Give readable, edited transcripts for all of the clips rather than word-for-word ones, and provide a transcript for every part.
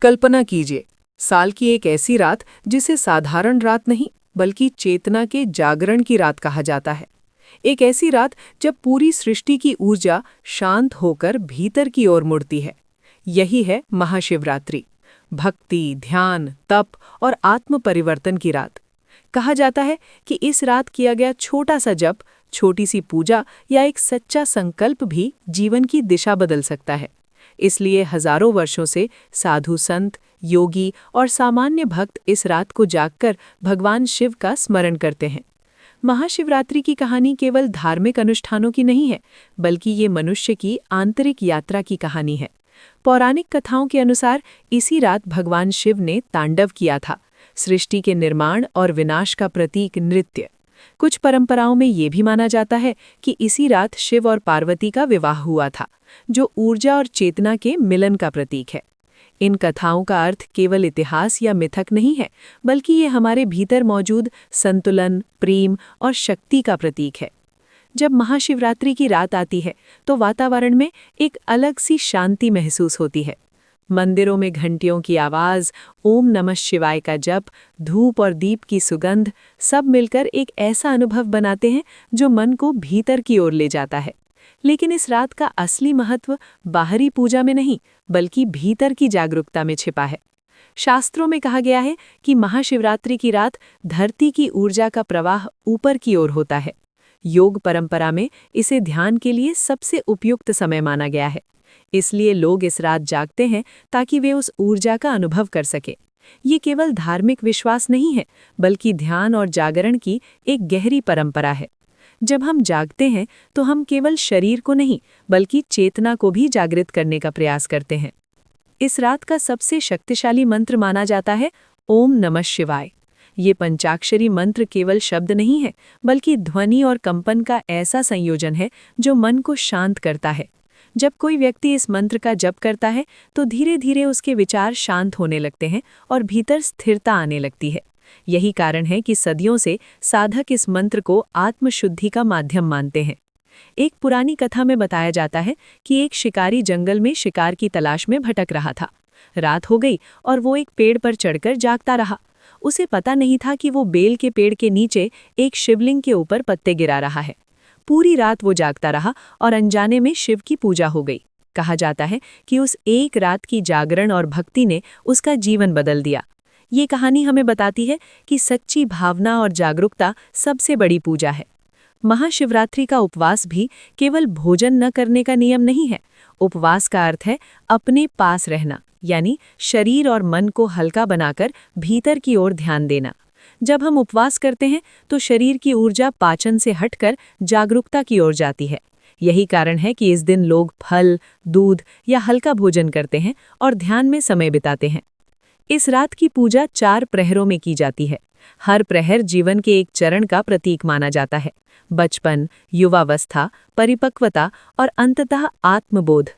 कल्पना कीजिए, साल की एक ऐसी रात जिसे साधारण रात नहीं बल्कि चेतना के जागरण की रात कहा जाता है। एक ऐसी रात जब पूरी सृष्टि की ऊर्जा शांत होकर भीतर की ओर मुड़ती है। यही है महाशिवरात्रि, भक्ति, ध्यान, तप और आत्म परिवर्तन की रात। कहा जाता है कि इस रात किया गया छोटा सा जप, छोटी सी पूजा या एक सच्चा संकल्प भी जीवन की दिशा बदल सकता है। इसलिए हजारों वर्षों से साधु संत, योगी और सामान्य भक्त इस रात को जागकर भगवान शिव का स्मरण करते हैं। महाशिवरात्रि की कहानी केवल धार्मिक अनुष्ठानों की नहीं है, बल्कि ये मनुष्य की आंतरिक यात्रा की कहानी है। पौराणिक कथाओं के अनुसार इसी रात भगवान शिव ने तांडव किया था, सृष्टि के निर्माण और विनाश का प्रतीक नृत्य। कुछ परंपराओं में ये भी माना जाता है कि इसी रात शिव और पार्वती का विवाह हुआ था, जो ऊर्जा और चेतना के मिलन का प्रतीक है। इन कथाओं का अर्थ केवल इतिहास या मिथक नहीं है, बल्कि ये हमारे भीतर मौजूद संतुलन, प्रेम और शक्ति का प्रतीक है। जब महाशिवरात्रि की रात आती है तो वातावरण में एक अलग सी शांति महसूस होती है। मंदिरों में घंटियों की आवाज़, ओम नमः शिवाय का जप, धूप और दीप की सुगंध सब मिलकर एक ऐसा अनुभव बनाते हैं जो मन को भीतर की ओर ले जाता है। लेकिन इस रात का असली महत्व बाहरी पूजा में नहीं, बल्कि भीतर की जागरूकता में छिपा है। शास्त्रों में कहा गया है कि महाशिवरात्रि की रात धरती की ऊर्जा का प्रवाह ऊपर की ओर होता है। योग परंपरा में इसे ध्यान के लिए सबसे उपयुक्त समय माना गया है। इसलिए लोग इस रात जागते हैं ताकि वे उस ऊर्जा का अनुभव कर सके। ये केवल धार्मिक विश्वास नहीं है, बल्कि ध्यान और जागरण की एक गहरी परंपरा है। जब हम जागते हैं तो हम केवल शरीर को नहीं, बल्कि चेतना को भी जागृत करने का प्रयास करते हैं। इस रात का सबसे शक्तिशाली मंत्र माना जाता है ओम नमः शिवाय। ये पंचाक्षरी मंत्र केवल शब्द नहीं है, बल्कि ध्वनि और कंपन का ऐसा संयोजन है जो मन को शांत करता है। जब कोई व्यक्ति इस मंत्र का जप करता है तो धीरे धीरे उसके विचार शांत होने लगते हैं और भीतर स्थिरता आने लगती है। यही कारण है कि सदियों से साधक इस मंत्र को आत्मशुद्धि का माध्यम मानते हैं। एक पुरानी कथा में बताया जाता है कि एक शिकारी जंगल में शिकार की तलाश में भटक रहा था। रात हो गई और वो एक पेड़ पर चढ़कर जागता रहा। उसे पता नहीं था कि वो बेल के पेड़ के नीचे एक शिवलिंग के ऊपर पत्ते गिरा रहा है। पूरी रात वो जागता रहा और अनजाने में शिव की पूजा हो गई। कहा जाता है कि उस एक रात की जागरण और भक्ति ने उसका जीवन बदल दिया। ये कहानी हमें बताती है कि सच्ची भावना और जागरूकता सबसे बड़ी पूजा है। महाशिवरात्रि का उपवास भी केवल भोजन न करने का नियम नहीं है। उपवास का अर्थ है अपने पास रहना, यानी शरीर और मन को हल्का बनाकर भीतर की ओर ध्यान देना। जब हम उपवास करते हैं तो शरीर की ऊर्जा पाचन से हटकर जागरूकता की ओर जाती है। यही कारण है कि इस दिन लोग फल, दूध या हल्का भोजन करते हैं और ध्यान में समय बिताते हैं। इस रात की पूजा 4 प्रहरों में की जाती है। हर प्रहर जीवन के एक चरण का प्रतीक माना जाता है: बचपन, युवावस्था, परिपक्वता और अंततः आत्मबोध।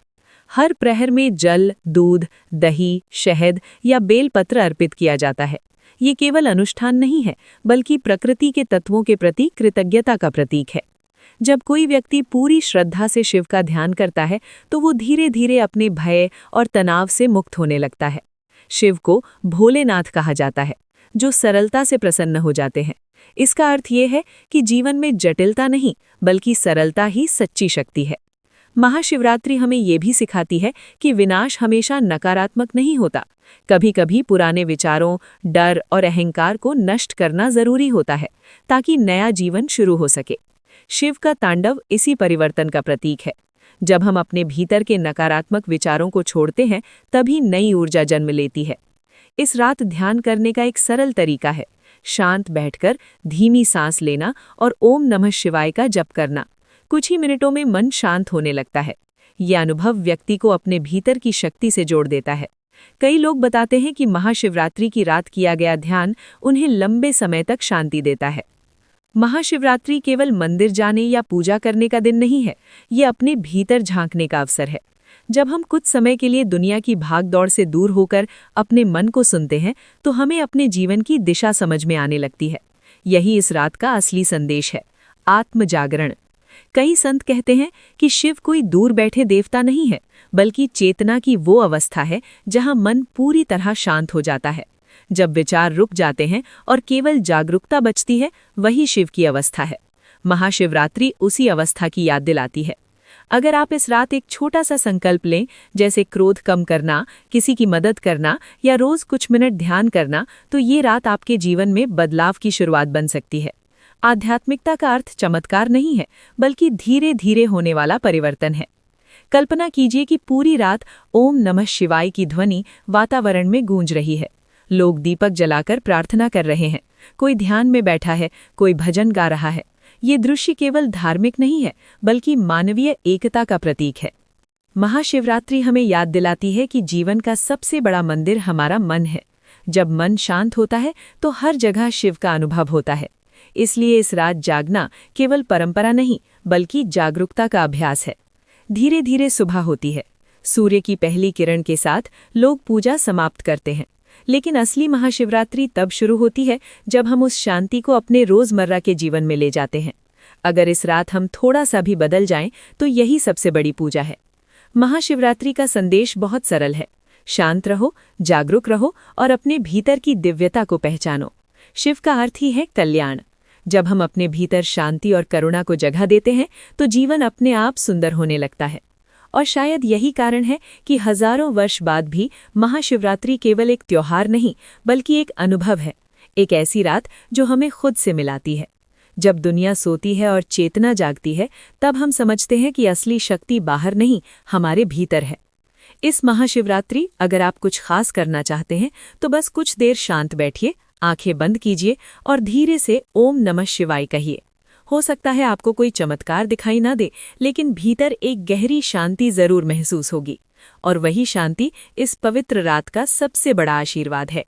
हर प्रहर में जल, दूध, दही, शहद या बेलपत्र अर्पित किया जाता है। ये केवल अनुष्ठान नहीं है, बल्कि प्रकृति के तत्वों के प्रति कृतज्ञता का प्रतीक है। जब कोई व्यक्ति पूरी श्रद्धा से शिव का ध्यान करता है तो वो धीरे धीरे अपने भय और तनाव से मुक्त होने लगता है। शिव को भोलेनाथ कहा जाता है, जो सरलता से प्रसन्न हो जाते हैं। इसका अर्थ ये है कि जीवन में जटिलता नहीं, बल्कि सरलता ही सच्ची शक्ति है। महाशिवरात्रि हमें ये भी सिखाती है कि विनाश हमेशा नकारात्मक नहीं होता। कभी कभी पुराने विचारों, डर और अहंकार को नष्ट करना जरूरी होता है, ताकि नया जीवन शुरू हो सके। शिव का तांडव इसी परिवर्तन का प्रतीक है। जब हम अपने भीतर के नकारात्मक विचारों को छोड़ते हैं, तभी नई ऊर्जा जन्म लेती है। इस रात ध्यान करने का एक सरल तरीका है: शांत बैठकर धीमी सांस लेना और ओम नमः शिवाय का जप करना। कुछ ही मिनटों में मन शांत होने लगता है। यह अनुभव व्यक्ति को अपने भीतर की शक्ति से जोड़ देता है। कई लोग बताते हैं कि महाशिवरात्रि की रात किया गया ध्यान उन्हें लंबे समय तक शांति देता है। महाशिवरात्रि केवल मंदिर जाने या पूजा करने का दिन नहीं है, ये अपने भीतर झांकने का अवसर है। जब हम कुछ समय के लिए दुनिया की भागदौड़ से दूर होकर अपने मन को सुनते हैं, तो हमें अपने जीवन की दिशा समझ में आने लगती है। यही इस रात का असली संदेश है: आत्म जागरण। कई संत कहते हैं कि शिव कोई दूर बैठे देवता नहीं है, बल्कि चेतना की वो अवस्था है जहां मन पूरी तरह शांत हो जाता है। जब विचार रुक जाते हैं और केवल जागरूकता बचती है, वही शिव की अवस्था है। महाशिवरात्रि उसी अवस्था की याद दिलाती है। अगर आप इस रात एक छोटा सा संकल्प लें, जैसे क्रोध कम करना, किसी की मदद करना या रोज कुछ मिनट ध्यान करना, तो ये रात आपके जीवन में बदलाव की शुरुआत बन सकती है। आध्यात्मिकता का अर्थ चमत्कार नहीं है, बल्कि धीरे धीरे होने वाला परिवर्तन है। कल्पना कीजिए कि पूरी रात ओम नमः शिवाय की ध्वनि वातावरण में गूंज रही है। लोग दीपक जलाकर प्रार्थना कर रहे हैं, कोई ध्यान में बैठा है, कोई भजन गा रहा है। ये दृश्य केवल धार्मिक नहीं है, बल्कि मानवीय एकता का प्रतीक है। महाशिवरात्रि हमें याद दिलाती है कि जीवन का सबसे बड़ा मंदिर हमारा मन है। जब मन शांत होता है तो हर जगह शिव का अनुभव होता है। इसलिए इस रात जागना केवल परंपरा नहीं, बल्कि जागरूकता का अभ्यास है। धीरे धीरे सुबह होती है। सूर्य की पहली किरण के साथ लोग पूजा समाप्त करते हैं, लेकिन असली महाशिवरात्रि तब शुरू होती है जब हम उस शांति को अपने रोजमर्रा के जीवन में ले जाते हैं। अगर इस रात हम थोड़ा सा भी बदल जाएं, तो यही सबसे बड़ी पूजा है। महाशिवरात्रि का संदेश बहुत सरल है। शांत रहो, जागरूक रहो और अपने भीतर की दिव्यता को पहचानो। शिव का अर्थ ही है कल्याण। जब हम अपने भीतर शांति और करुणा को जगह देते हैं, तो जीवन अपने आप सुंदर होने लगता है। और शायद यही कारण है कि हजारों वर्ष बाद भी महाशिवरात्रि केवल एक त्योहार नहीं, बल्कि एक अनुभव है। एक ऐसी रात जो हमें खुद से मिलाती है। जब दुनिया सोती है और चेतना जागती है, तब हम समझते हैं कि असली शक्ति बाहर नहीं, हमारे भीतर है। इस महाशिवरात्रि अगर आप कुछ खास करना चाहते हैं, तो बस कुछ देर शांत बैठिए, आंखें बंद कीजिए और धीरे से ओम नमः शिवाय कहिए। हो सकता है आपको कोई चमत्कार दिखाई ना दे, लेकिन भीतर एक गहरी शांति जरूर महसूस होगी। और वही शांति इस पवित्र रात का सबसे बड़ा आशीर्वाद है।